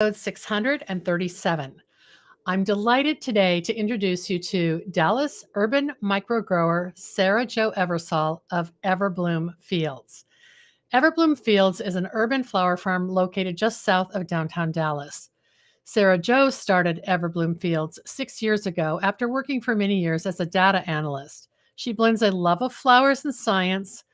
episode 637. I'm delighted today to introduce you to Dallas urban microgrower Jo Eversole of Everbloom Fields. Everbloom Fields is an urban flower farm located just south of downtown Dallas. Jo started Everbloom Fields 6 years ago after working for many years as a data analyst. She blends a love of flowers and science,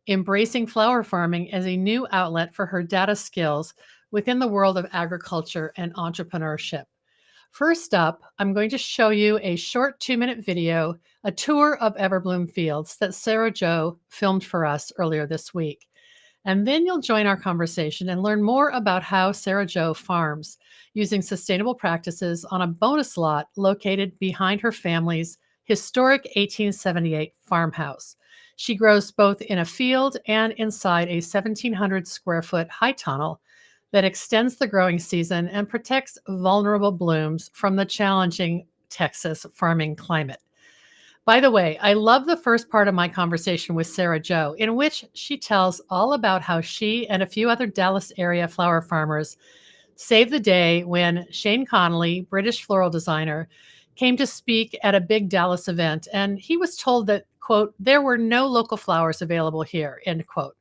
embracing flower farming as a new outlet for her data skills within the world of agriculture and entrepreneurship. First up, I'm going to show you a short 2-minute video, a tour of Everbloom Fields that Jo filmed for us earlier this week. And then you'll join our conversation and learn more about how Jo farms using sustainable practices on a bonus lot located behind her family's historic 1878 farmhouse. She grows both in a field and inside a 1,700 square foot high tunnel that extends the growing season and protects vulnerable blooms from the challenging Texas farming climate. By the way, I love the first part of my conversation with Jo, in which she tells all about how she and a few other Dallas area flower farmers saved the day when Shane Connolly, British floral designer, came to speak at a big Dallas event, and he was told that, quote, there were no local flowers available here, end quote.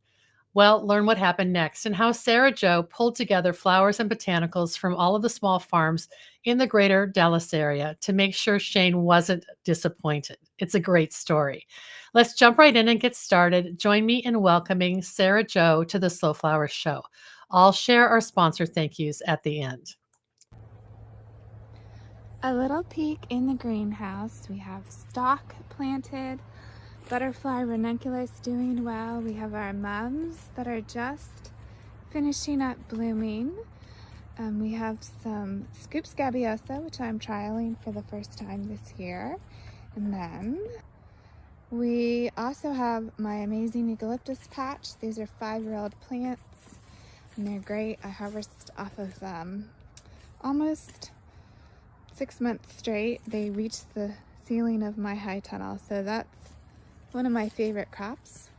Well, learn what happened next and how Jo pulled together flowers and botanicals from all of the small farms in the greater Dallas area to make sure Shane wasn't disappointed. It's a great story. Let's jump right in and get started. Join me in welcoming Jo to the Slow Flowers Show. I'll share our sponsor thank yous at the end. A little peek in the greenhouse. We have stock planted, butterfly ranunculus doing well. We have our mums that are just finishing up blooming. We have some scoop scabiosa, which I'm trialing for the first time this year. And then we also have my amazing eucalyptus patch. These are 5-year-old plants and they're great. I harvest off of them almost 6 months straight. They reached the ceiling of my high tunnel, so that's one of my favorite crops.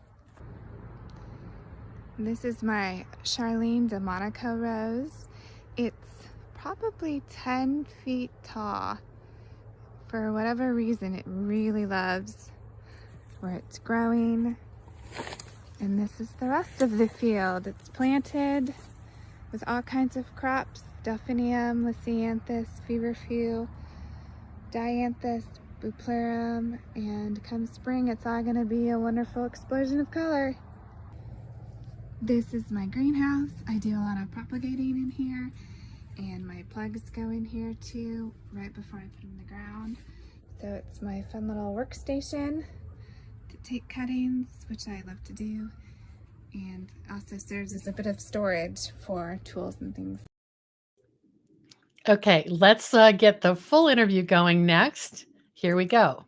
This is my Charlene de Monaco rose. It's probably 10 feet tall. For whatever reason, it really loves where it's growing. And this is the rest of the field. It's planted with all kinds of crops: delphinium, lisianthus, feverfew, dianthus, bupleurum, and come spring, it's all gonna be a wonderful explosion of color. This is my greenhouse. I do a lot of propagating in here, and my plugs go in here too, right before I put them in the ground. So it's my fun little workstation to take cuttings, which I love to do, and also serves as a bit of storage for tools and things. Okay, let's get the full interview going next. Here we go.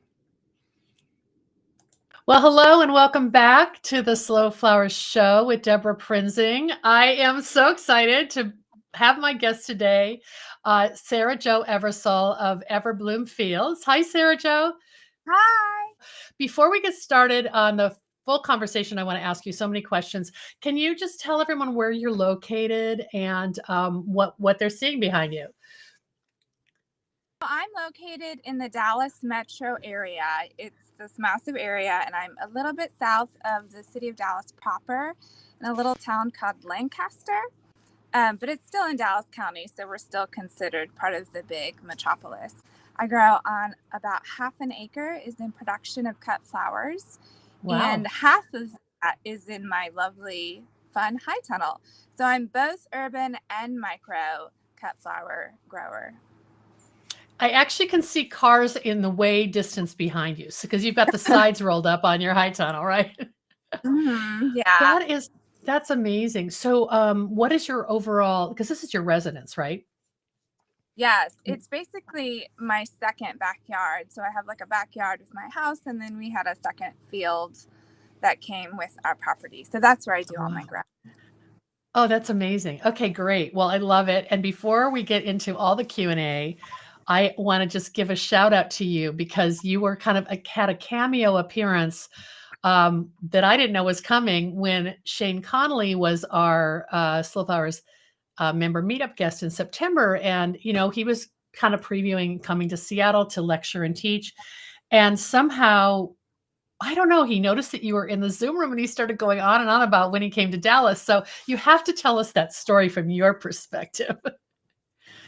Well, hello and welcome back to the Slow Flowers Show with Deborah Prinzing. I am so excited to have my guest today, Jo Eversole of Everbloom Fields. Hi, Jo. Hi. Before we get started on the full conversation, I want to ask you so many questions. Can you just tell everyone where you're located and what they're seeing behind you? I'm located in the Dallas metro area. It's this massive area, and I'm a little bit south of the city of Dallas proper in a little town called Lancaster. But it's still in Dallas County, so we're still considered part of the big metropolis. I grow on about half an acre is in production of cut flowers. Wow. And half of that is in my lovely, fun high tunnel. So I'm both urban and micro cut flower grower. I actually can see cars in the way distance behind you, because you've got the sides rolled up on your high tunnel, right? Mm-hmm, yeah. That's amazing. So what is your overall, because this is your residence, right? Yes, it's basically my second backyard. So I have like a backyard with my house, and then we had a second field that came with our property. So that's where I do all my growing. Oh, that's amazing. Okay, great. Well, I love it. And before we get into all the Q&A, I want to just give a shout out to you, because you were had a cameo appearance that I didn't know was coming when Shane Connolly was our Slow Flowers member meetup guest in September. And, he was kind of previewing coming to Seattle to lecture and teach. And somehow, I don't know, he noticed that you were in the Zoom room and he started going on and on about when he came to Dallas. So you have to tell us that story from your perspective.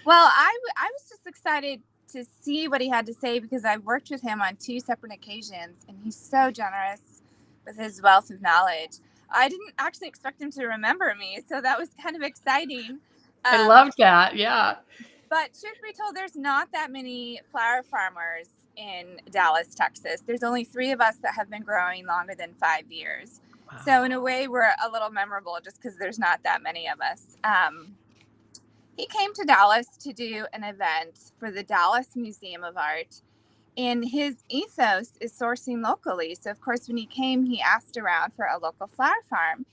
Well, I was just excited to see what he had to say because I've worked with him on 2 separate occasions and he's so generous with his wealth of knowledge. I didn't actually expect him to remember me, so that was kind of exciting. I loved that. Yeah. But truth be told, there's not that many flower farmers in Dallas, Texas. There's only 3 of us that have been growing longer than 5 years. Wow. So in a way, we're a little memorable just because there's not that many of us. He came to Dallas to do an event for the Dallas Museum of Art. And his ethos is sourcing locally. So, of course, when he came, he asked around for a local flower farm.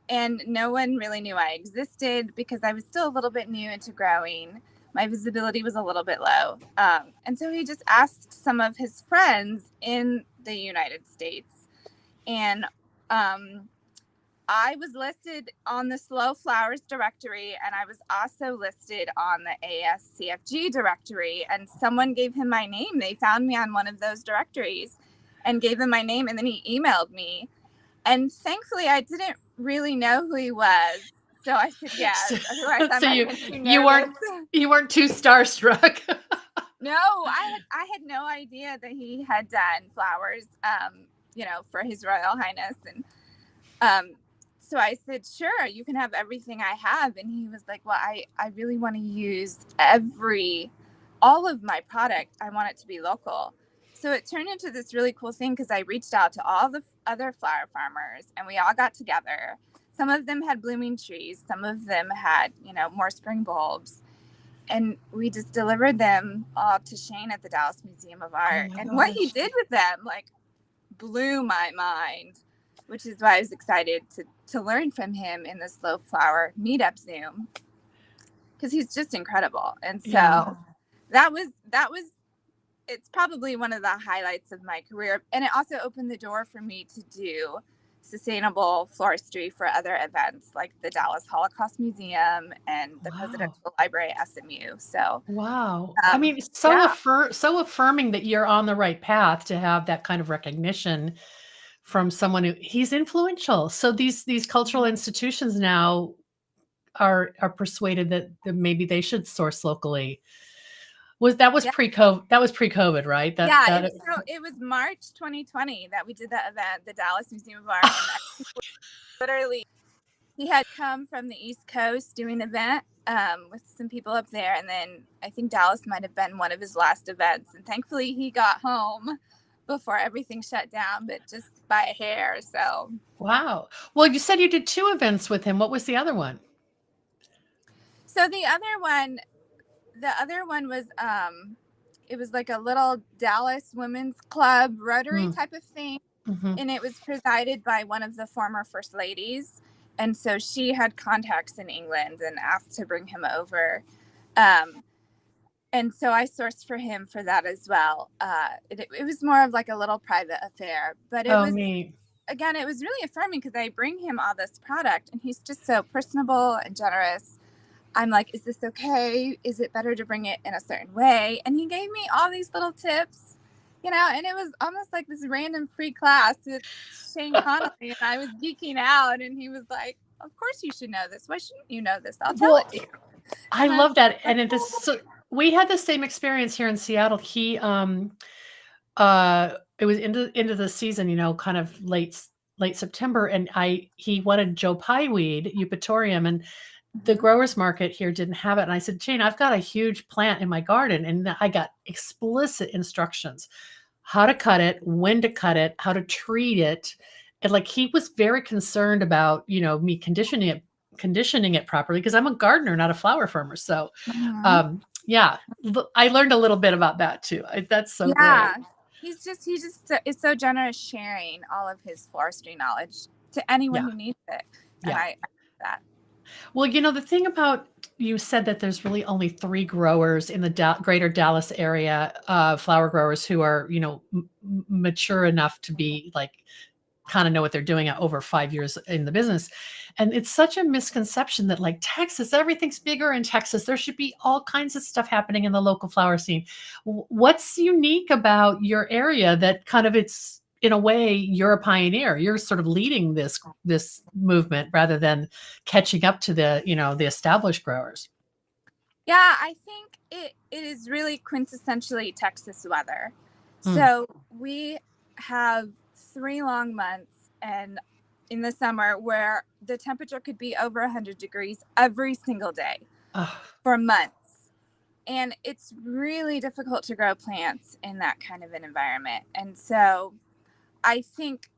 And no one really knew I existed because I was still a little bit new into growing. My visibility was a little bit low. And so he just asked some of his friends in the United States. And I was listed on the Slow Flowers directory, and I was also listed on the ASCFG directory. And someone gave him my name. They found me on one of those directories and gave him my name, and then he emailed me. And thankfully, I didn't really know who he was. So I said yes. Otherwise, I might have been too you weren't too starstruck. No, I had no idea that he had done flowers, for His Royal Highness. And so I said, sure, you can have everything I have. And he was like, well, I really want to use all of my product. I want it to be local. So it turned into this really cool thing because I reached out to all the other flower farmers and we all got together. Some of them had blooming trees. Some of them had, more spring bulbs. And we just delivered them all to Shane at the Dallas Museum of Art. Oh, and what he did with them, blew my mind, which is why I was excited to learn from him in the Slow Flower Meetup Zoom, because he's just incredible. And so that was it's probably one of the highlights of my career. And it also opened the door for me to do sustainable floristry for other events like the Dallas Holocaust Museum and the Presidential Library at SMU. So wow. I mean, so affirming that you're on the right path to have that kind of recognition from someone who he's influential. So these cultural institutions now are persuaded that maybe they should source locally. That was pre-COVID, right? It was March 2020 that we did that event, the Dallas Museum of Art. And literally, he had come from the East Coast doing an event with some people up there. And then I think Dallas might have been one of his last events. And thankfully, he got home before everything shut down, but just by a hair. So wow. Well, you said you did 2 events with him. What was the other one? So the other one was it was like a little Dallas Women's Club Rotary type of thing. Mm-hmm. And it was presided by one of the former first ladies. And so she had contacts in England and asked to bring him over. And so I sourced for him for that as well. It was more of like a little private affair, but it was neat. Again, it was really affirming because I bring him all this product and he's just so personable and generous. I'm like, is this okay? Is it better to bring it in a certain way? And he gave me all these little tips, and it was almost like this random free class with Shane Connolly. And I was geeking out and he was like, of course you should know this. Why shouldn't you know this? I'll tell it to you. I love that. And we had the same experience here in Seattle. He, it was into the season, kind of late September. And he wanted Joe Pieweed, Eupatorium, and the growers market here didn't have it. And I said, Jane, I've got a huge plant in my garden. And I got explicit instructions, how to cut it, when to cut it, how to treat it. And he was very concerned about, me conditioning it properly because I'm a gardener, not a flower farmer. So, I learned a little bit about that too. That's so great. He just is so generous sharing all of his floristry knowledge to anyone who needs it. And I that. Well, the thing about, you said that there's really only 3 growers in the greater Dallas area, flower growers who are, mature enough to be kind of know what they're doing over 5 years in the business. And it's such a misconception that like Texas, everything's bigger in Texas. There should be all kinds of stuff happening in the local flower scene. What's unique about your area that kind of it's in a way you're a pioneer. You're sort of leading this movement rather than catching up to the established growers. Yeah, I think it is really quintessentially Texas weather. So we have 3 long months and in the summer where the temperature could be over 100 degrees every single day for months. And it's really difficult to grow plants in that kind of an environment. And so I think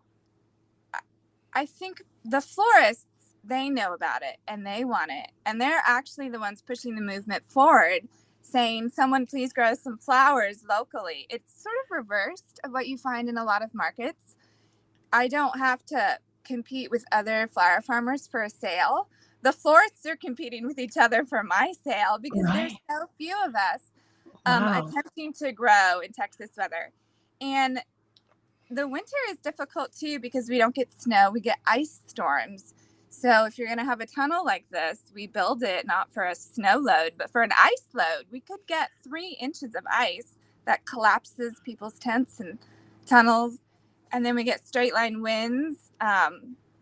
the florists, they know about it and they want it. And they're actually the ones pushing the movement forward, saying, someone please grow some flowers locally. It's sort of reversed of what you find in a lot of markets. I don't have to compete with other flower farmers for a sale. The florists are competing with each other for my sale because there's so few of us attempting to grow in Texas weather. And the winter is difficult too because we don't get snow, we get ice storms. So if you're going to have a tunnel like this, we build it not for a snow load, but for an ice load. We could get 3 inches of ice that collapses people's tents and tunnels. And then we get straight line winds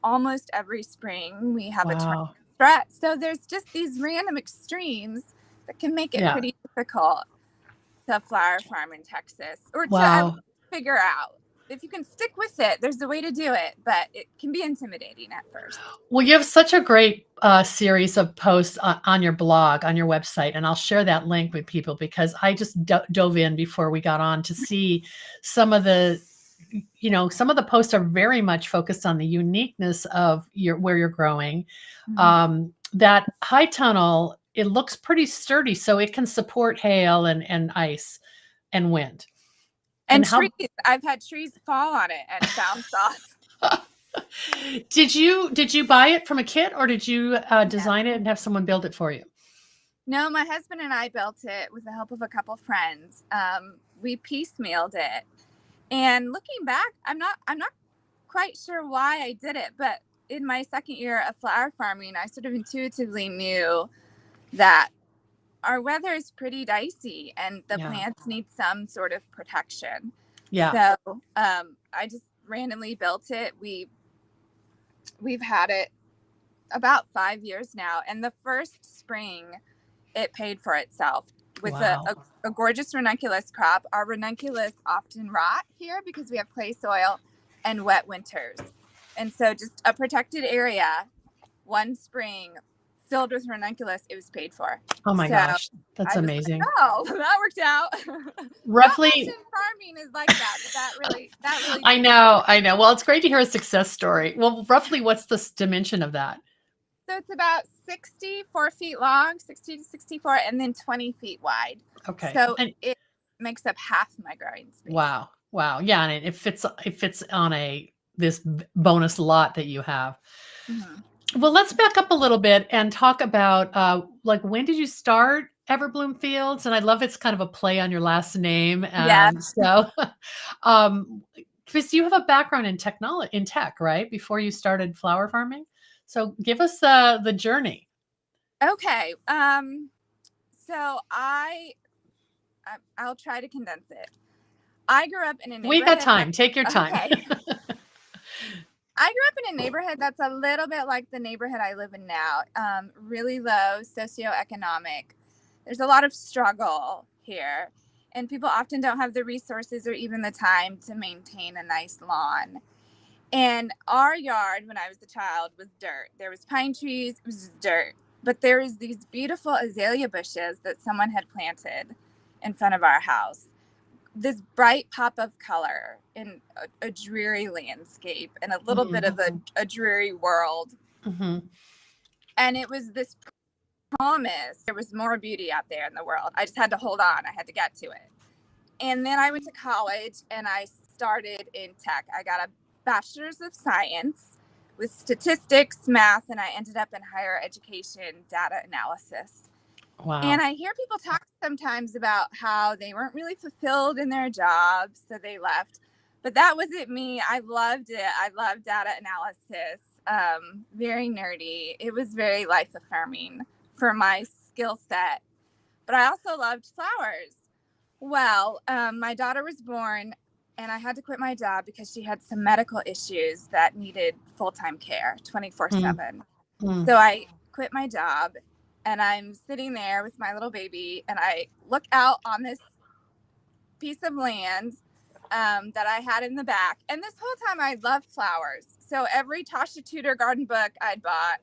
almost every spring. We have a threat. So there's just these random extremes that can make it pretty difficult to flower farm in Texas or to figure out. If you can stick with it, there's a way to do it, but it can be intimidating at first. Well, you have such a great series of posts on your blog, on your website, and I'll share that link with people because I just dove in before we got on to see some of the posts are very much focused on the uniqueness of where you're growing. That high tunnel, it looks pretty sturdy, so it can support hail and ice and wind. And trees. I've had trees fall on it and bounce off. Did you buy it from a kit or did you design it and have someone build it for you? No, my husband and I built it with the help of a couple friends. We piecemealed it. And looking back, I'm not quite sure why I did it, but in my second year of flower farming, I sort of intuitively knew that our weather is pretty dicey and the plants need some sort of protection. So I just randomly built it. We've had it about 5 years now. And the first spring, it paid for itself with a gorgeous ranunculus crop. Our ranunculus often rot here because we have clay soil and wet winters. And so just a protected area, one spring, filled with ranunculus, it was paid for. Oh my gosh, that's amazing. Like, oh, that worked out. Roughly farming is like that. That really I know. Well, it's great to hear a success story. Well, roughly what's the dimension of that? So it's about 64 feet long, 60 to 64, and then 20 feet wide. Okay. So it makes up half my growing space. Wow. Yeah, and it fits on this bonus lot that you have. Well, let's back up a little bit and talk about when did you start Everbloom Fields? And I love it's kind of a play on your last name. So, Chris, you have a background in tech, right? Before you started flower farming. So give us the journey. Okay. So I'll try to condense it. I grew up in a neighborhood. We got time. Take your time. Okay. I grew up in a neighborhood that's a little bit like the neighborhood I live in now. Really low socioeconomic. There's a lot of struggle here, and people often don't have the resources or even the time to maintain a nice lawn. And our yard, when I was a child, was dirt. There was pine trees, it was just dirt. But there was these beautiful azalea bushes that someone had planted in front of our house. This bright pop of color in a dreary landscape and a little bit of a dreary world. And it was this promise. There was more beauty out there in the world. I just had to hold on. I had to get to it. And then I went to college and I started in tech. I got a bachelor's of science with statistics, math, and I ended up in higher education data analysis. Wow. And I hear people talk sometimes about how they weren't really fulfilled in their jobs, so they left. but that wasn't me. I loved it. I loved data analysis. Very nerdy. It was very life affirming for my skill set. But I also loved flowers. Well, my daughter was born and I had to quit my job because she had some medical issues that needed full-time care 24/7. So I quit my job and I'm sitting there with my little baby and I look out on this piece of land that I had in the back. And this whole time I loved flowers. So every Tasha Tudor garden book I'd bought,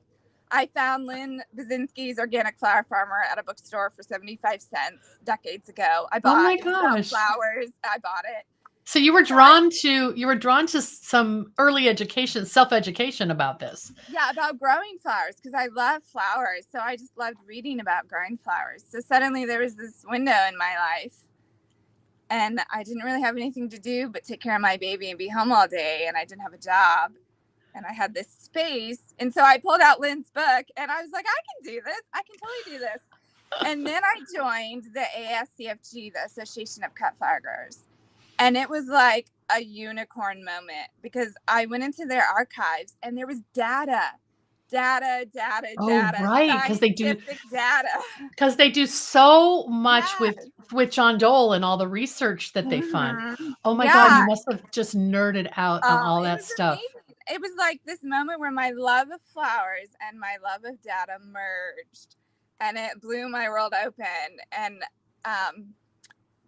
I found Lynn Basinski's Organic Flower Farmer at a bookstore for 75 cents decades ago. I bought Oh my gosh. flowers. I bought it. So you were drawn to some early education, self-education about this. Yeah, about growing flowers because I love flowers. So I just loved reading about growing flowers. So suddenly there was this window in my life and I didn't really have anything to do but take care of my baby and be home all day. And I didn't have a job. And I had this space. And so I pulled out Lynn's book and I was like, I can do this. I can totally do this. And then I joined the ASCFG, the Association of Cut Flower Growers. And it was like a unicorn moment because I went into their archives and there was data. Oh, right. Because they do data. Because they do so much with John Dole and all the research that they fund. Oh my God, you must have just nerded out on all that stuff. Amazing. It was like this moment where my love of flowers and my love of data merged and it blew my world open. And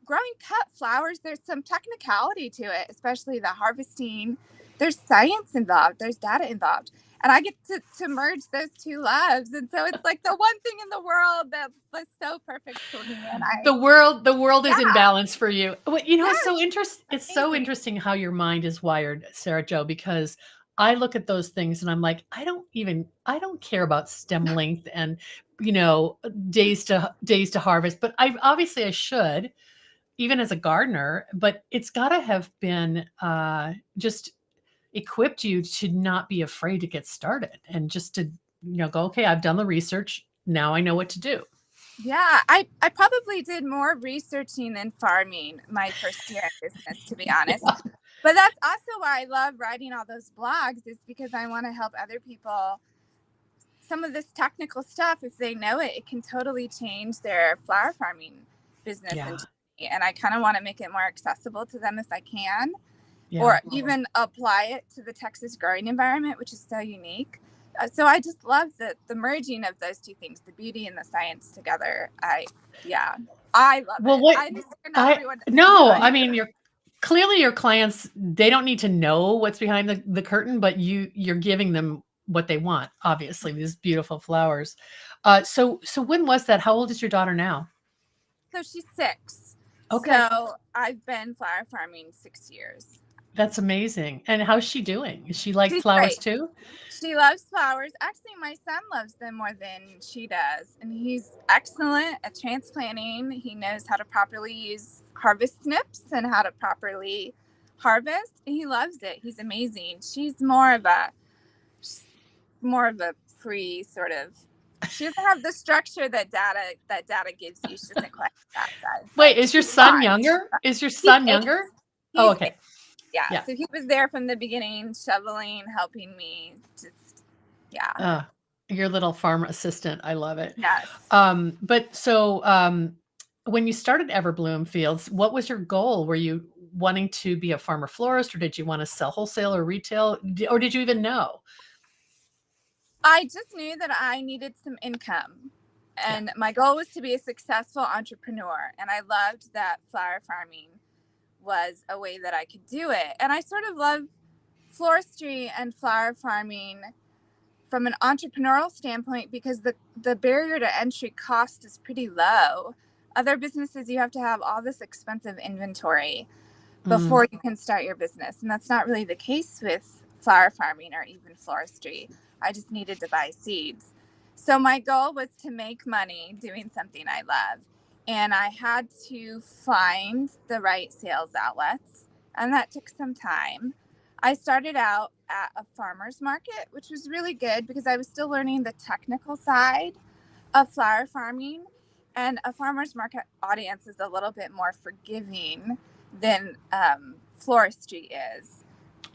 growing cut flowers, there's some technicality to it, especially the harvesting. There's science involved, there's data involved. And I get to merge those two loves. And so it's like the one thing in the world that's so perfect for me. And the world is in balance for you. Well, it's so interesting how your mind is wired, Sarah Jo, because I look at those things and I'm like, I don't care about stem length and, days to harvest, but I should, even as a gardener, but it's gotta have been, just equipped you to not be afraid to get started and just to, go, okay, I've done the research. Now I know what to do. Yeah, I probably did more researching than farming my first year in business, to be honest. Yeah. But that's also why I love writing all those blogs, is because I want to help other people. Some of this technical stuff, if they know it, it can totally change their flower farming business. Yeah. And I kind of want to make it more accessible to them if I can, or even apply it to the Texas growing environment, which is so unique. So I just love the merging of those two things, the beauty and the science together. I love it. I mean, clearly your clients, they don't need to know what's behind the curtain, but you're giving them what they want, obviously, these beautiful flowers. So when was that? How old is your daughter now? So she's 6. Okay. So I've been flower farming 6 years. That's amazing. And how's she doing? Is she like flowers too? She loves flowers. Actually, my son loves them more than she does. And he's excellent at transplanting. He knows how to properly use harvest snips and how to properly harvest. And he loves it. He's amazing. She's more of a free sort of. She doesn't have the structure that data gives you. She doesn't quite have that side. Wait, is your son younger? Is your son younger? Oh, okay. Yeah. So he was there from the beginning, shoveling, helping me. Your little farm assistant. I love it. Yes. But so when you started Everbloom Fields, what was your goal? Were you wanting to be a farmer florist, or did you want to sell wholesale or retail, or did you even know? I just knew that I needed some income, and my goal was to be a successful entrepreneur. And I loved that flower farming was a way that I could do it. And I sort of love floristry and flower farming from an entrepreneurial standpoint because the barrier to entry cost is pretty low. Other businesses, you have to have all this expensive inventory before you can start your business. And that's not really the case with flower farming or even floristry. I just needed to buy seeds. So my goal was to make money doing something I love. And I had to find the right sales outlets. And that took some time. I started out at a farmer's market, which was really good because I was still learning the technical side of flower farming. And a farmer's market audience is a little bit more forgiving than floristry is.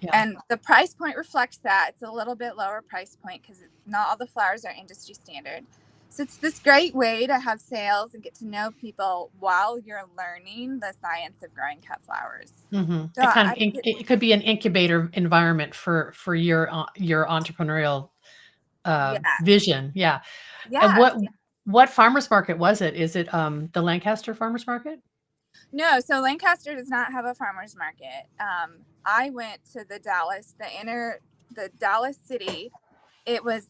Yeah. And the price point reflects that. It's a little bit lower price point because not all the flowers are industry standard. So it's this great way to have sales and get to know people while you're learning the science of growing cut flowers. So It could be an incubator environment for your entrepreneurial vision. Yeah. And what farmers market was it? Is it the Lancaster Farmers Market? No, so Lancaster does not have a farmers market. I went to the Dallas city. It was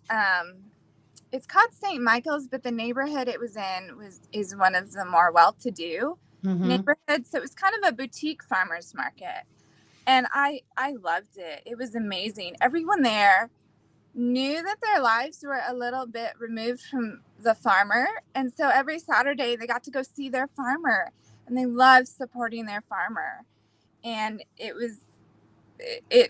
it's called St. Michael's, but the neighborhood it was in is one of the more well-to-do neighborhoods. So it was kind of a boutique farmers market, and I loved it. It was amazing. Everyone there knew that their lives were a little bit removed from the farmer, and so every Saturday they got to go see their farmer, and they loved supporting their farmer. And it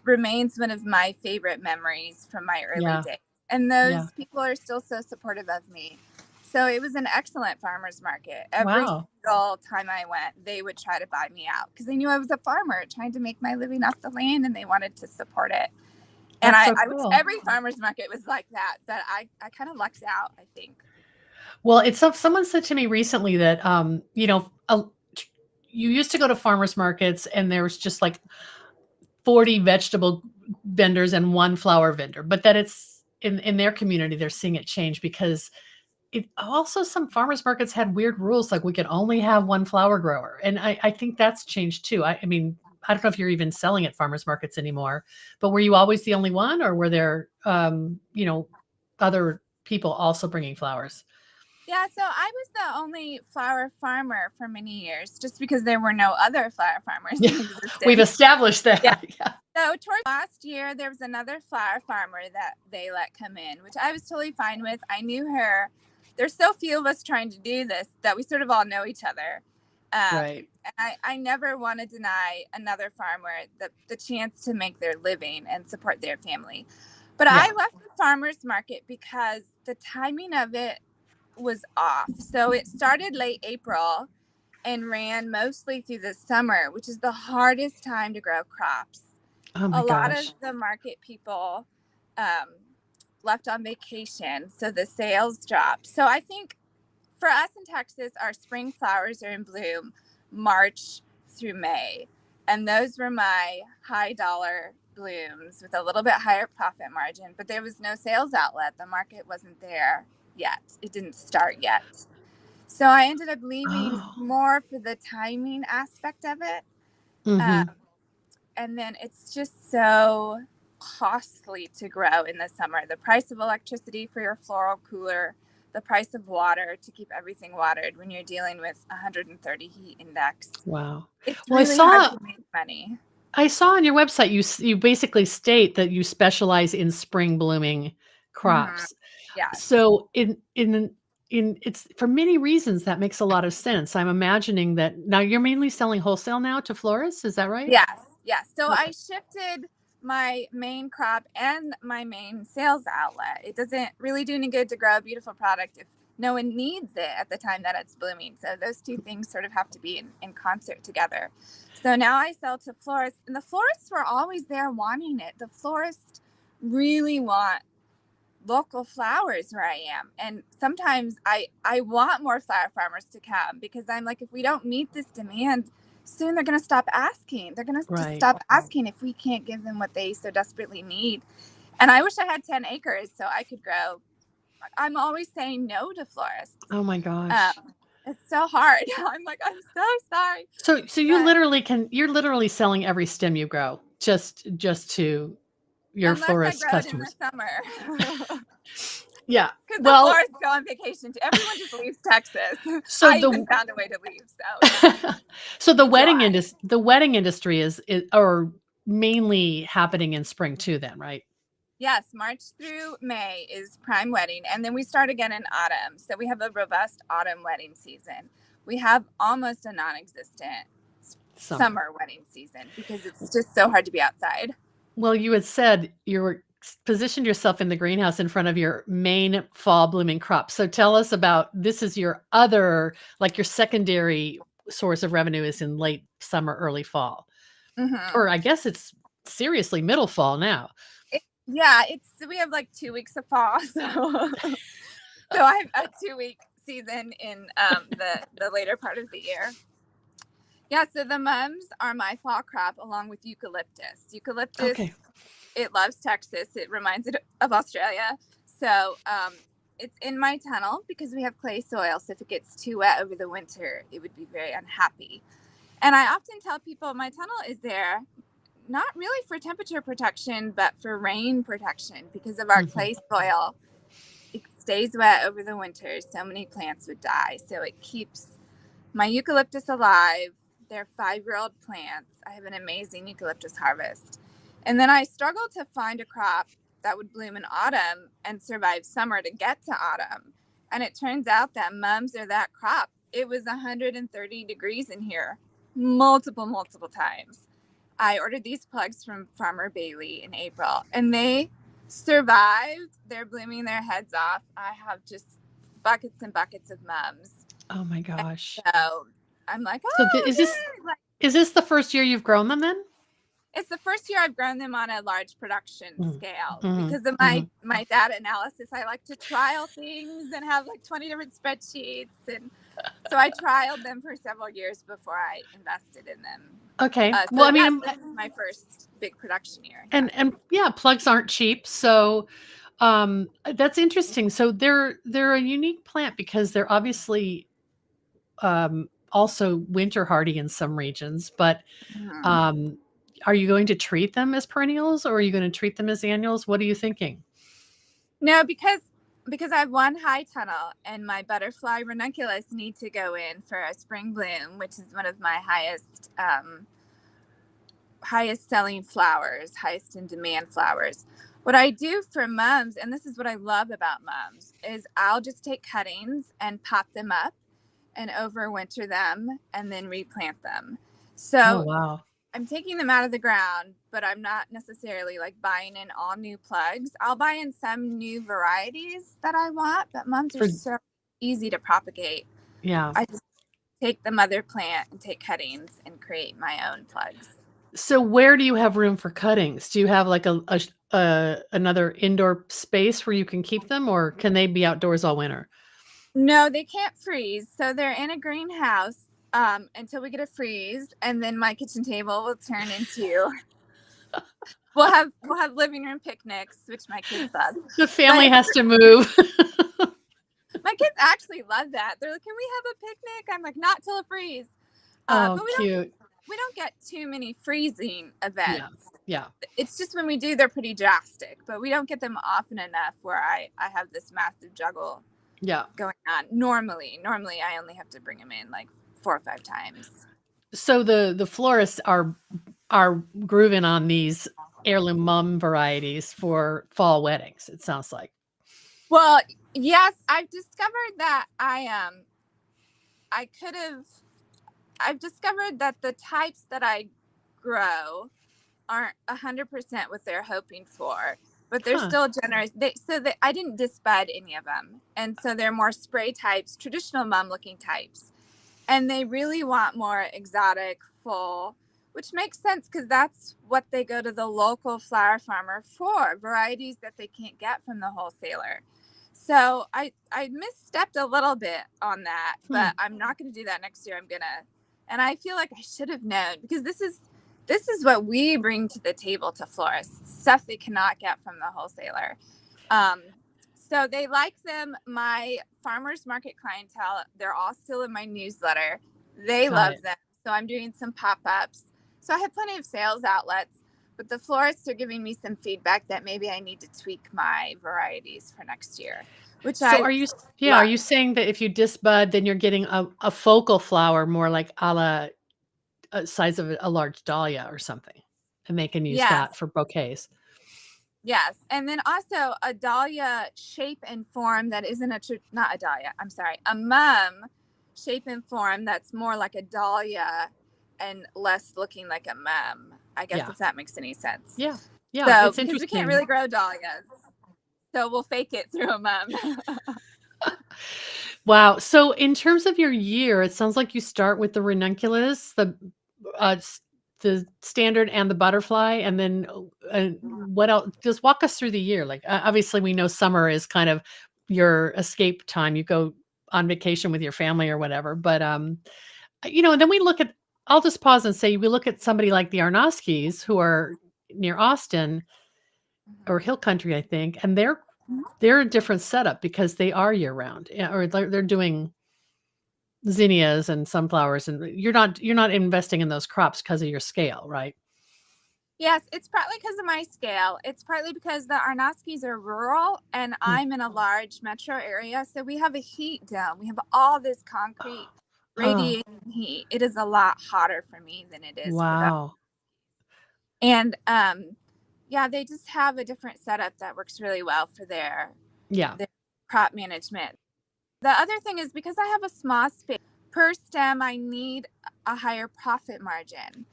remains one of my favorite memories from my early days. And those people are still so supportive of me. So it was an excellent farmer's market. Every single time I went, they would try to buy me out because they knew I was a farmer trying to make my living off the land, and they wanted to support it. And I wish every farmer's market was like that, but I kind of lucked out, I think. Well, someone said to me recently that, you used to go to farmers markets and there was just like 40 vegetable vendors and one flower vendor, but that it's in their community, they're seeing it change because some farmers markets had weird rules. Like we could only have one flower grower. And I think that's changed too. I mean, I don't know if you're even selling at farmers markets anymore, but were you always the only one, or were there, other people also bringing flowers? Yeah, so I was the only flower farmer for many years, just because there were no other flower farmers in existence. We've established that. Yeah. So towards last year, there was another flower farmer that they let come in, which I was totally fine with. I knew her. There's so few of us trying to do this that we sort of all know each other. Right. And I never want to deny another farmer the chance to make their living and support their family. But I left the farmer's market because the timing of it was off. So it started late April and ran mostly through the summer, which is the hardest time to grow crops. Oh my gosh. A lot of the market people left on vacation, so the sales dropped. So I think for us in Texas, our spring flowers are in bloom March through May. And those were my high dollar blooms with a little bit higher profit margin, but there was no sales outlet. The market wasn't there yet. It didn't start yet. So I ended up leaving more for the timing aspect of it. And then it's just so costly to grow in the summer. The price of electricity for your floral cooler, the price of water to keep everything watered when you're dealing with 130 heat index. Wow. It's really hard to make money. I saw on your website, you basically state that you specialize in spring blooming crops. Yes. So it's for many reasons that makes a lot of sense. I'm imagining that now you're mainly selling wholesale now to florists. Is that right? Yes. So I shifted my main crop and my main sales outlet. It doesn't really do any good to grow a beautiful product if no one needs it at the time that it's blooming. So those two things sort of have to be in concert together. So now I sell to florists, and the florists were always there wanting it. The florists really want local flowers where I am. And sometimes I want more flower farmers to come because I'm like, if we don't meet this demand, soon they're going to stop asking. They're going to just stop asking if we can't give them what they so desperately need. And I wish I had 10 acres so I could grow. I'm always saying no to florists. Oh my gosh. It's so hard. I'm like, I'm so sorry. So you're literally selling every stem you grow just to your florist customers. In the summer. Yeah. Because the florists go on vacation too. Everyone just leaves Texas. So I even found a way to leave. So so the wedding industry is mainly happening in spring too then, right? Yes, March through May is prime wedding, and then we start again in autumn. So we have a robust autumn wedding season. We have almost a non-existent summer wedding season because it's just so hard to be outside. Well, you had said you were positioned yourself in the greenhouse in front of your main fall blooming crop. So tell us about, this is your other, like your secondary source of revenue is in late summer, early fall. Or I guess it's seriously middle fall now. Yeah, we have like 2 weeks of fall, so I have a 2-week season in the later part of the year. Yeah, so the mums are my fall crop along with eucalyptus. Eucalyptus, Okay. it loves Texas. It reminds it of Australia. So it's in my tunnel because we have clay soil. So if it gets too wet over the winter, it would be very unhappy. And I often tell people my tunnel is there not really for temperature protection, but for rain protection because of our clay soil. It stays wet over the winter. So many plants would die. So it keeps my eucalyptus alive. They're 5-year-old plants. I have an amazing eucalyptus harvest. And then I struggled to find a crop that would bloom in autumn and survive summer to get to autumn. And it turns out that mums are that crop. It was 130 degrees in here multiple times. I ordered these plugs from Farmer Bailey in April, and they survived. They're blooming their heads off. I have just buckets and buckets of mums. Oh my gosh. And so I'm like, oh, so is this the first year you've grown them then? It's the first year I've grown them on a large production scale because of my data analysis. I like to trial things and have like 20 different spreadsheets. And so I trialed them for several years before I invested in them. Okay. So well, I mean, this is my first big production year. And yeah, plugs aren't cheap. So that's interesting. So they're a unique plant because they're obviously also winter hardy in some regions, but are you going to treat them as perennials or are you going to treat them as annuals? What are you thinking? No, because I have one high tunnel and my butterfly ranunculus need to go in for a spring bloom, which is one of my highest selling flowers, highest in demand flowers. What I do for mums, and this is what I love about mums, is I'll just take cuttings and pot them up and overwinter them and then replant them. So wow. I'm taking them out of the ground, but I'm not necessarily like buying in all new plugs. I'll buy in some new varieties that I want, but mums are so easy to propagate. Yeah. I just take the mother plant and take cuttings and create my own plugs. So where do you have room for cuttings? Do you have like another indoor space where you can keep them, or can they be outdoors all winter? No, they can't freeze. So they're in a greenhouse until we get a freeze, and then my kitchen table will turn into we'll have living room picnics, which my kids love. The family has to move. My kids actually love that. They're like, "Can we have a picnic?" I'm like, "Not till a freeze." But cute. We don't get too many freezing events. Yeah. It's just when we do, they're pretty drastic, but we don't get them often enough where I have this massive juggle going on. Normally I only have to bring them in like 4 or 5 times. So the florists are grooving on these heirloom mum varieties for fall weddings, it sounds like. Well, yes, I've discovered that I've discovered that the types that I grow aren't 100% what they're hoping for, but they're still generous. I didn't disbud any of them. And so they're more spray types, traditional mum looking types. And they really want more exotic, full, which makes sense because that's what they go to the local flower farmer for, varieties that they can't get from the wholesaler. So I misstepped a little bit on that, but I'm not going to do that next year. And I feel like I should have known because this is what we bring to the table to florists, stuff they cannot get from the wholesaler. So they like them. My farmers market clientele, they're all still in my newsletter. They love them. So I'm doing some pop-ups. So I have plenty of sales outlets, but the florists are giving me some feedback that maybe I need to tweak my varieties for next year. Are you saying that if you disbud, then you're getting a focal flower more like a size of a large dahlia or something, and they can use that for bouquets? Yes, and then also a dahlia shape and form that isn't a mum shape and form that's more like a dahlia and less looking like a mum. I guess if that makes any sense. Yeah, So, it's interesting. because we can't really grow dahlias. So we'll fake it through a mum. Wow. So in terms of your year, it sounds like you start with the ranunculus, the the standard and the butterfly, and then what else? Just walk us through the year. Like obviously, we know summer is kind of your escape time. You go on vacation with your family or whatever. But and then we look at. I'll just pause and say we look at somebody like the Arnoskis, who are near Austin or Hill Country, I think, and they're a different setup because they are year round, or they're doing zinnias and sunflowers, and you're not investing in those crops because of your scale, right? Yes, it's partly because of my scale. It's partly because the Arnoskis are rural and I'm in a large metro area. So we have a heat dome. We have all this concrete radiating heat. It is a lot hotter for me than it is for them. And they just have a different setup that works really well for their crop management. The other thing is because I have a small space per stem, I need a higher profit margin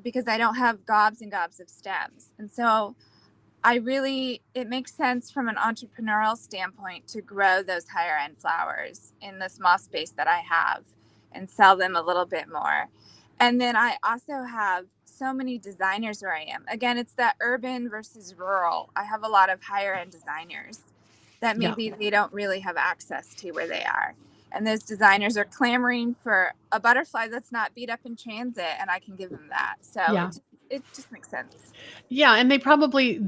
because I don't have gobs and gobs of stems. And so it makes sense from an entrepreneurial standpoint to grow those higher end flowers in the small space that I have and sell them a little bit more. And then I also have so many designers where I am. Again, it's that urban versus rural. I have a lot of higher end designers that maybe they don't really have access to where they are. And those designers are clamoring for a butterfly that's not beat up in transit, and I can give them that. So it just makes sense. Yeah, and they probably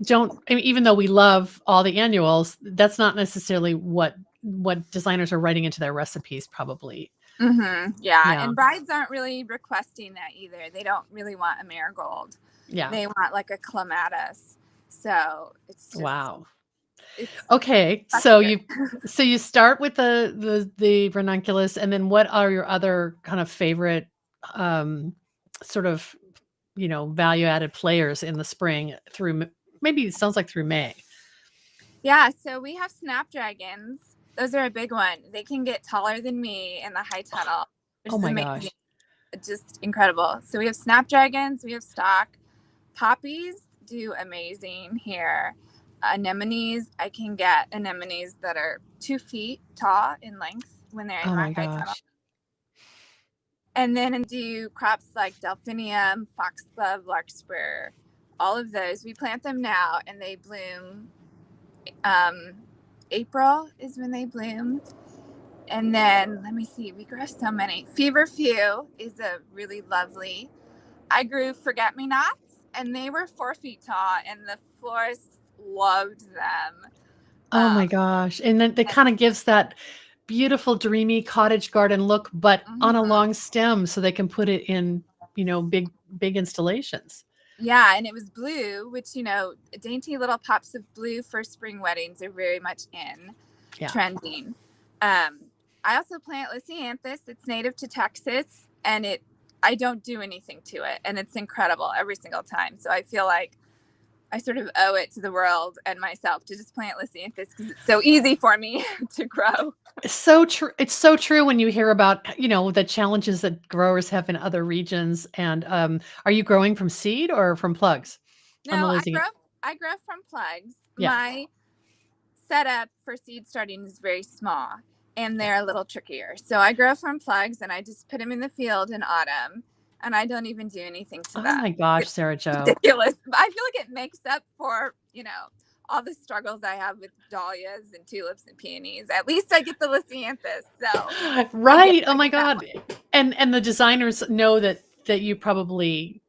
don't. I mean, even though we love all the annuals, that's not necessarily what designers are writing into their recipes, probably. Yeah, and brides aren't really requesting that either. They don't really want a marigold. Yeah, they want like a clematis. So it's just, wow. Okay, so you start with the ranunculus, and then what are your other kind of favorite sort of value added players in the spring through maybe it sounds like through May? Yeah, so we have snapdragons. Those are a big one. They can get taller than me in the high tunnel. Oh my gosh, just incredible. So we have snapdragons, we have stock. Poppies do amazing here. Anemones, I can get anemones that are 2 feet tall in length when they're in my high tunnel. And then do crops like delphinium, foxglove, larkspur, all of those. We plant them now and they bloom. April is when they bloom. And then let me see, we grow so many. Feverfew is a really lovely. I grew forget-me-nots and they were 4 feet tall and the florists loved them. Oh my gosh. And then it kind of gives that beautiful, dreamy cottage garden look, but on a long stem so they can put it in, big installations. Yeah. And it was blue, which, dainty little pops of blue for spring weddings are very much trending. I also plant Lysianthus. It's native to Texas and I don't do anything to it. And it's incredible every single time. So I feel like I sort of owe it to the world and myself to just plant Lysianthus because it's so easy for me to grow. It's so true. It's so true when you hear about, the challenges that growers have in other regions. And are you growing from seed or from plugs? No, I grow from plugs. Yeah. My setup for seed starting is very small and they're a little trickier. So I grow from plugs and I just put them in the field in autumn. And I don't even do anything to that. Oh my gosh, Sarah Jo. Ridiculous. I feel like it makes up for, all the struggles I have with dahlias and tulips and peonies. At least I get the Lysianthus. So right. Oh my God. And the designers know that you probably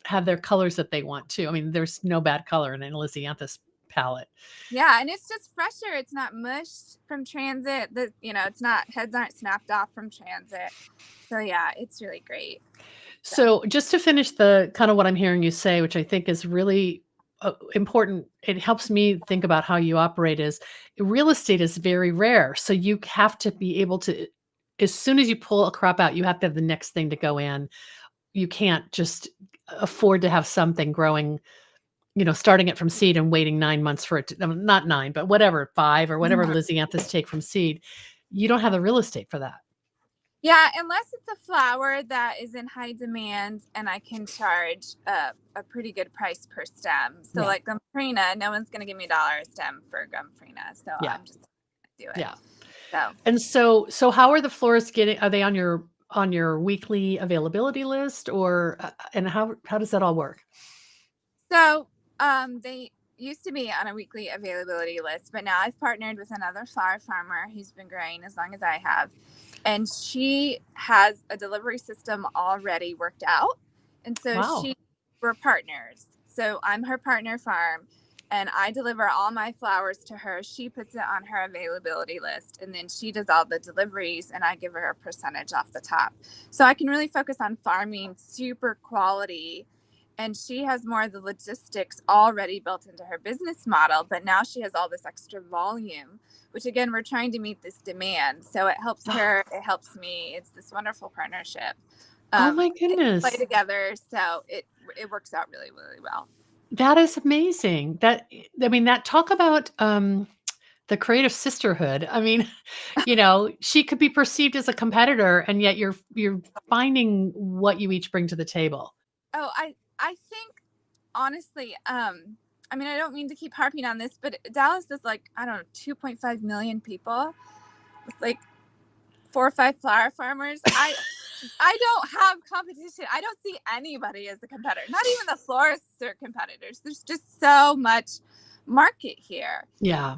have their colors that they want too. I mean, there's no bad color in a Lysianthus palette. Yeah, and it's just fresher. It's not mushed from transit. It's not, heads aren't snapped off from transit. So yeah, it's really great. So just to finish the kind of what I'm hearing you say, which I think is really important, it helps me think about how you operate is real estate is very rare. So you have to be able to, as soon as you pull a crop out, you have to have the next thing to go in. You can't just afford to have something growing, starting it from seed and waiting 9 months for it to, not 9, but whatever, 5 or whatever Lysianthus take from seed. You don't have the real estate for that. Yeah, unless it's a flower that is in high demand and I can charge a pretty good price per stem. So like Gumfrina, no one's going to give me $1 a stem for Gumfrina. So I'm just going to do it. Yeah. So. And so how are the florists getting, are they on your on your weekly availability list, or and how does that all work? So they used to be on a weekly availability list, but now I've partnered with another flower farmer who's been growing as long as I have. And she has a delivery system already worked out. And so Wow. we're partners. So I'm her partner farm and I deliver all my flowers to her. She puts it on her availability list and then she does all the deliveries and I give her a percentage off the top. So I can really focus on farming super quality, and she has more of the logistics already built into her business model, but now she has all this extra volume, which again, we're trying to meet this demand. So it helps her, it helps me. It's this wonderful partnership. Oh my Play goodness. together. So it works out really, really well. That is amazing. That talk about the creative sisterhood. I mean, she could be perceived as a competitor and yet you're finding what you each bring to the table. Oh, I think honestly, I mean, I don't mean to keep harping on this, but Dallas is like, I don't know, 2.5 million people with like 4 or 5 flower farmers. I don't have competition. I don't see anybody as a competitor. Not even the florists are competitors. There's just so much market here. Yeah.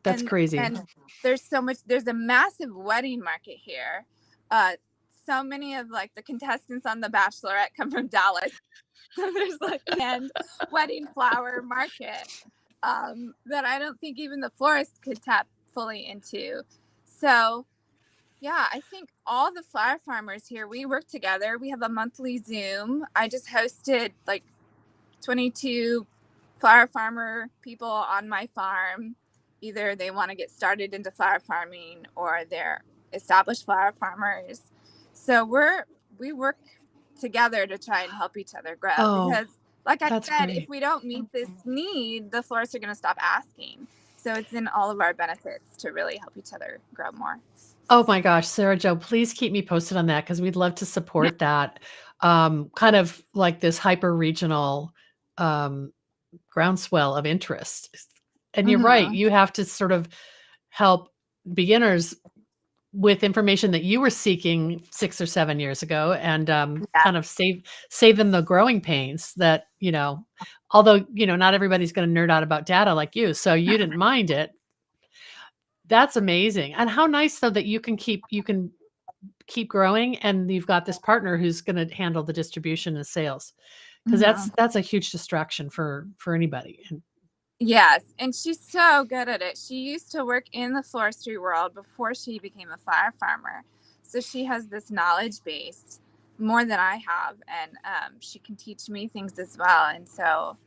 That's crazy. And there's so much, there's a massive wedding market here. So many of like the contestants on The Bachelorette come from Dallas. So there's like and wedding flower market that I don't think even the florist could tap fully into. So yeah, I think all the flower farmers here, we work together. We have a monthly Zoom. I just hosted like 22 flower farmer people on my farm. Either they want to get started into flower farming or they're established flower farmers. So we work together to try and help each other grow. Because like I said, if we don't meet this need, the florists are going to stop asking. So it's in all of our benefits to really help each other grow more. Oh my gosh, Sarah Jo, please keep me posted on that because we'd love to support that. Kind of like this hyper regional groundswell of interest. And you're right, you have to sort of help beginners with information that you were seeking 6 or 7 years ago and kind of save them the growing pains that, although, not everybody's going to nerd out about data like you, so you didn't mind it. That's amazing. And how nice though that you can keep growing and you've got this partner who's going to handle the distribution and sales. Because that's a huge distraction for anybody. Yes, and she's so good at it. She used to work in the floristry world before she became a flower farmer. So she has this knowledge base more than I have, and she can teach me things as well. And so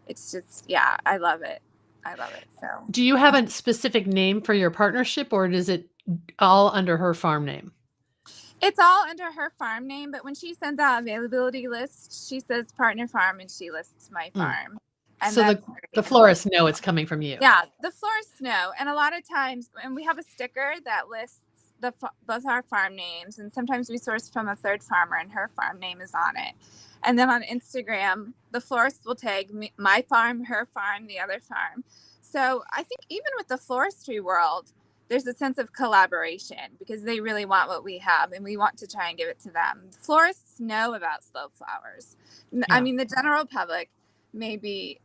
it's just, yeah, I love it. I love it. So do you have a specific name for your partnership or is it all under her farm name? It's all under her farm name, but when she sends out availability lists, she says partner farm and she lists my farm. And so the florists know it's coming from you. Yeah, the florists know. And a lot of times, and we have a sticker that lists both our farm names. And sometimes we source from a third farmer and her farm name is on it. And then on Instagram, the florist will tag my farm, her farm, the other farm. So I think even with the floristry world, there's a sense of collaboration because they really want what we have and we want to try and give it to them. Florists know about slow flowers. Yeah. I mean, the general public maybe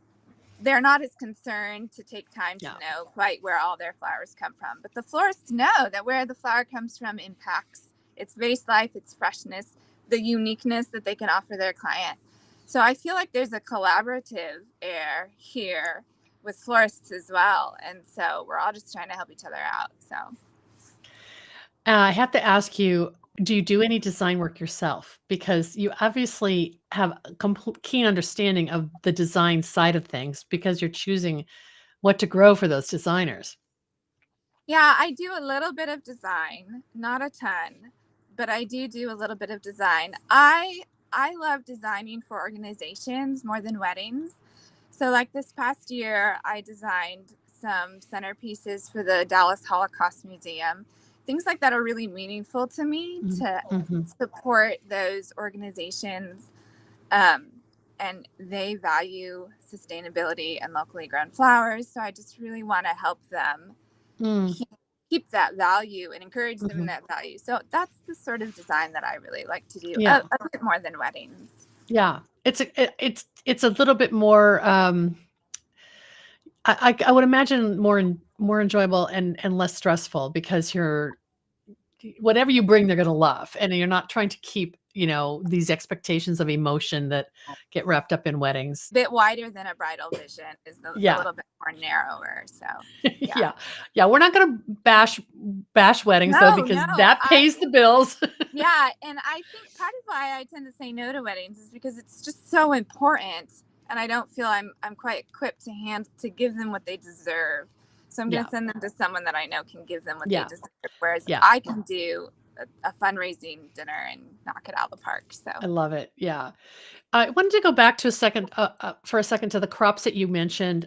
they're not as concerned to take time to know quite where all their flowers come from. But the florists know that where the flower comes from impacts its vase life, its freshness, the uniqueness that they can offer their client. So I feel like there's a collaborative air here with florists as well. And so we're all just trying to help each other out. So I have to ask you, do you do any design work yourself? Because you obviously have a keen understanding of the design side of things because you're choosing what to grow for those designers. Yeah, I do a little bit of design, not a ton, but I do a little bit of design. I love designing for organizations more than weddings. So like this past year, I designed some centerpieces for the Dallas Holocaust Museum. Things like that are really meaningful to me to support those organizations. And they value sustainability and locally grown flowers. So I just really want to help them keep that value and encourage them in that value. So that's the sort of design that I really like to do, a bit more than weddings. Yeah, it's a little bit more. I would imagine more enjoyable and less stressful, because whatever you bring, they're going to love, and you're not trying to keep these expectations of emotion that get wrapped up in weddings. Bit wider than a bridal vision is a little bit more narrower. So yeah, we're not going to bash weddings though, because that pays the bills. Yeah, and I think part of why I tend to say no to weddings is because it's just so important, and I don't feel I'm quite equipped to give them what they deserve. So I'm going to send them to someone that I know can give them what they deserve, whereas I can do a fundraising dinner and knock it out of the park. So I love it. Yeah. I wanted to go back to for a second to the crops that you mentioned.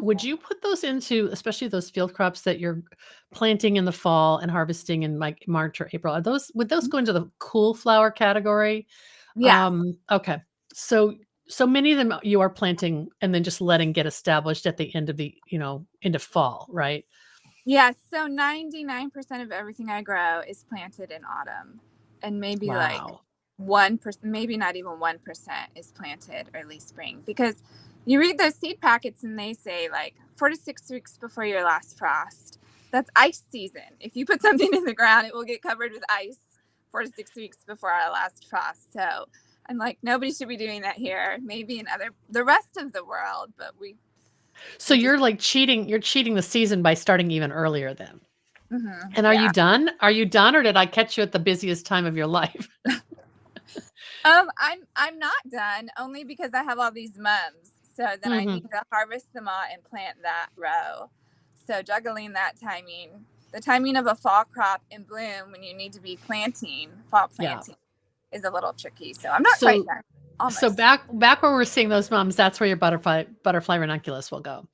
Would you put those into, especially those field crops that you're planting in the fall and harvesting in like March or April? Would those go into the cool flower category? Yeah. Okay. So many of them you are planting and then just letting get established at the end of into fall, right? Yeah. So 99% of everything I grow is planted in autumn, and maybe like 1%, maybe not even 1% is planted early spring, because you read those seed packets and they say like 4 to 6 weeks before your last frost. That's ice season. If you put something in the ground, it will get covered with ice 4 to 6 weeks before our last frost. So I'm like, nobody should be doing that here. Maybe in the rest of the world, but So you're like cheating the season by starting even earlier then. And are you done? Are you done, or did I catch you at the busiest time of your life? I'm not done, only because I have all these mums. So then I need to harvest them all and plant that row. So juggling that timing, the timing of a fall crop in bloom when you need to be fall planting is a little tricky. So I'm not quite done. Almost. So back where we're seeing those mums, that's where your butterfly ranunculus will go.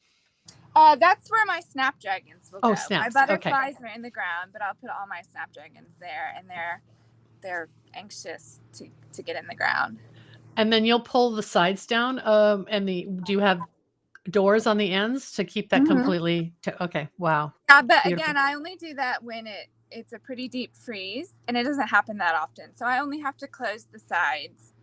That's where my snapdragons will go. Snaps. My butterflies are in the ground, but I'll put all my snapdragons there, and they're anxious to get in the ground. And then you'll pull the sides down. Do you have doors on the ends to keep that completely? Okay. Wow. Yeah, but beautiful. Again, I only do that when it's a pretty deep freeze, and it doesn't happen that often. So I only have to close the sides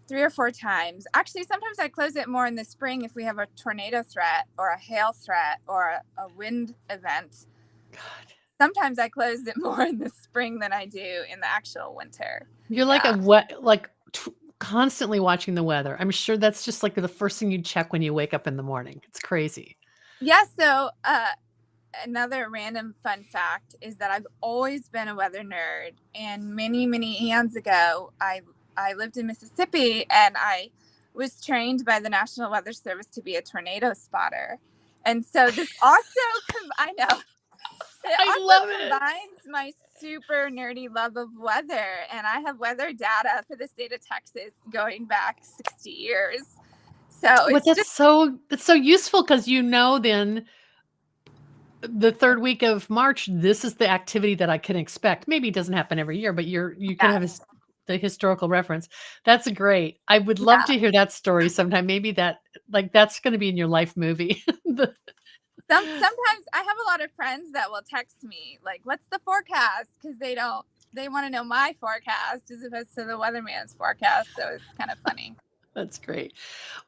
3 or 4 times. Actually, sometimes I close it more in the spring if we have a tornado threat or a hail threat or a wind event. God. Sometimes I close it more in the spring than I do in the actual winter. You're like constantly watching the weather. I'm sure that's just like the first thing you check when you wake up in the morning. It's crazy. Yeah. So another random fun fact is that I've always been a weather nerd, and many, many eons ago, I lived in Mississippi, and I was trained by the National Weather Service to be a tornado spotter. And so this also, I know, combines my super nerdy love of weather. And I have weather data for the state of Texas going back 60 years. So it's so useful, because then the third week of March, this is the activity that I can expect. Maybe it doesn't happen every year, but you can have the historical reference. That's great. I would love to hear that story sometime. Maybe that's going to be in your life movie. Sometimes I have a lot of friends that will text me like, what's the forecast? Because they want to know my forecast as opposed to the weatherman's forecast. So it's kind of funny. That's great.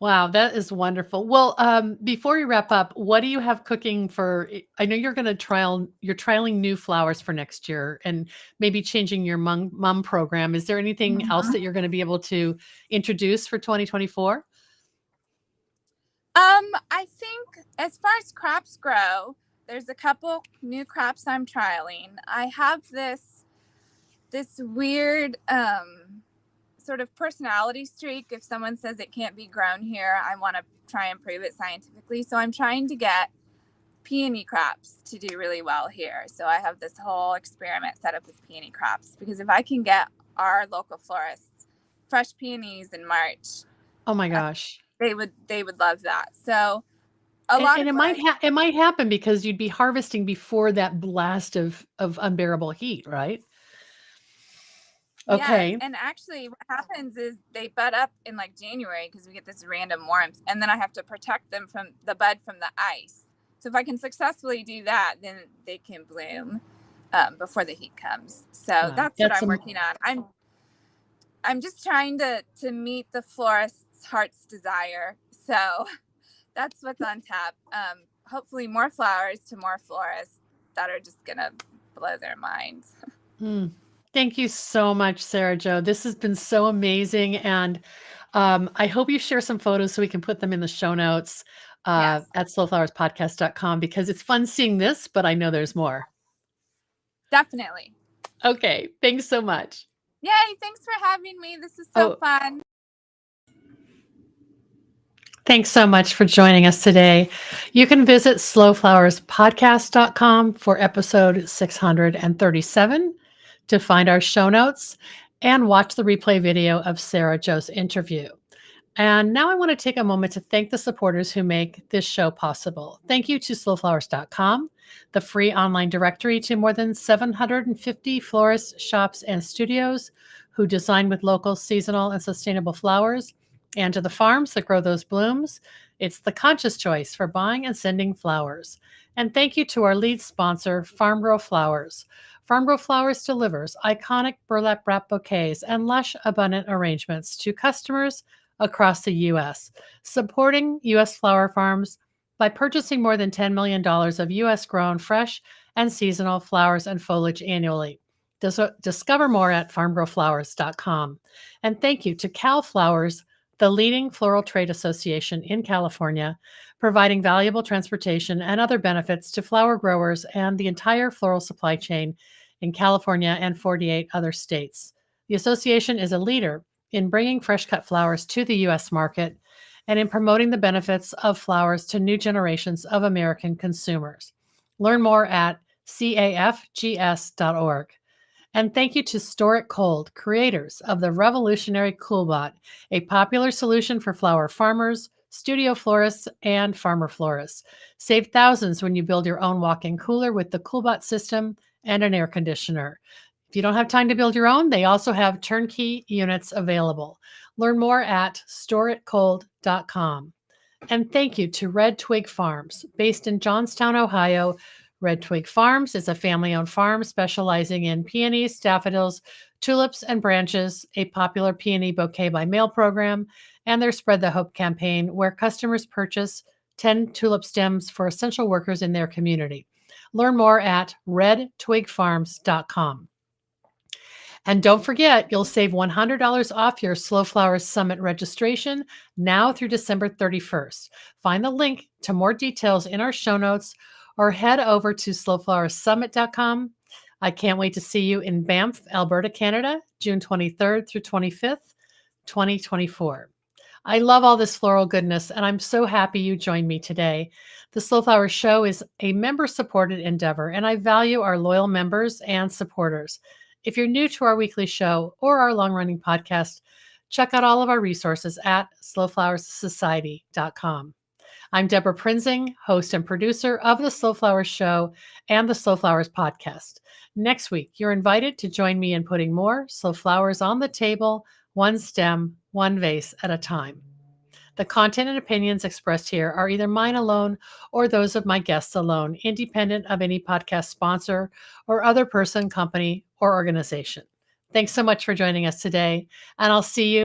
Wow, that is wonderful. Well, before we wrap up, what do you have cooking for? I know you're trialing new flowers for next year and maybe changing your mum program. Is there anything else that you're going to be able to introduce for 2024? I think as far as crops grow, there's a couple new crops I'm trialing. I have this weird sort of personality streak. If someone says it can't be grown here, I want to try and prove it scientifically. So I'm trying to get peony crops to do really well here. So I have this whole experiment set up with peony crops, because if I can get our local florists fresh peonies in March, oh my gosh, they would love that. So it might happen because you'd be harvesting before that blast of unbearable heat, right? Okay. Yes, and actually what happens is they bud up in like January because we get this random warmth, and then I have to protect them from the bud from the ice. So if I can successfully do that, then they can bloom before the heat comes. So Wow. that's what I'm working on. I'm just trying to meet the florist's heart's desire. So that's what's on tap. Hopefully more flowers to more florists that are just going to blow their minds. Thank you so much, Sarah Jo. This has been so amazing. And I hope you share some photos so we can put them in the show notes Yes. at slowflowerspodcast.com, because it's fun seeing this, but I know there's more. Definitely. Okay. Thanks so much. Yay. Thanks for having me. This is so fun. Thanks so much for joining us today. You can visit slowflowerspodcast.com for episode 637 to find our show notes and watch the replay video of Sarah Jo's interview. And now I want to take a moment to thank the supporters who make this show possible. Thank you to slowflowers.com, the free online directory to more than 750 florists, shops, and studios who design with local, seasonal, and sustainable flowers, and to the farms that grow those blooms. It's the conscious choice for buying and sending flowers. And thank you to our lead sponsor, Farm Grow Flowers. Farm Grow Flowers delivers iconic burlap wrap bouquets and lush, abundant arrangements to customers across the U.S., supporting U.S. flower farms by purchasing more than $10 million of U.S.-grown fresh and seasonal flowers and foliage annually. Discover more at farmgrowflowers.com. And thank you to Cal Flowers, the leading floral trade association in California, providing valuable transportation and other benefits to flower growers and the entire floral supply chain in California and 48 other states. The association is a leader in bringing fresh cut flowers to the U.S. market and in promoting the benefits of flowers to new generations of American consumers. Learn more at cafgs.org. And thank you to Store It Cold, creators of the revolutionary CoolBot, a popular solution for flower farmers, studio florists, and farmer florists. Save thousands when you build your own walk-in cooler with the CoolBot system and an air conditioner. If you don't have time to build your own, they also have turnkey units available. Learn more at storeitcold.com. And thank you to Red Twig Farms, based in Johnstown, Ohio. Red Twig Farms is a family-owned farm specializing in peonies, daffodils, tulips, and branches, a popular peony bouquet by mail program, and their Spread the Hope campaign, where customers purchase 10 tulip stems for essential workers in their community. Learn more at redtwigfarms.com. And don't forget, you'll save $100 off your Slow Flowers Summit registration now through December 31st. Find the link to more details in our show notes or head over to slowflowerssummit.com. I can't wait to see you in Banff, Alberta, Canada, June 23rd through 25th, 2024. I love all this floral goodness, and I'm so happy you joined me today. The Slow Flowers Show is a member-supported endeavor, and I value our loyal members and supporters. If you're new to our weekly show or our long-running podcast, check out all of our resources at slowflowerssociety.com. I'm Deborah Prinzing, host and producer of The Slow Flowers Show and The Slow Flowers Podcast. Next week, you're invited to join me in putting more slow flowers on the table, one stem, one vase at a time. The content and opinions expressed here are either mine alone or those of my guests alone, independent of any podcast sponsor or other person, company, or organization. Thanks so much for joining us today, and I'll see you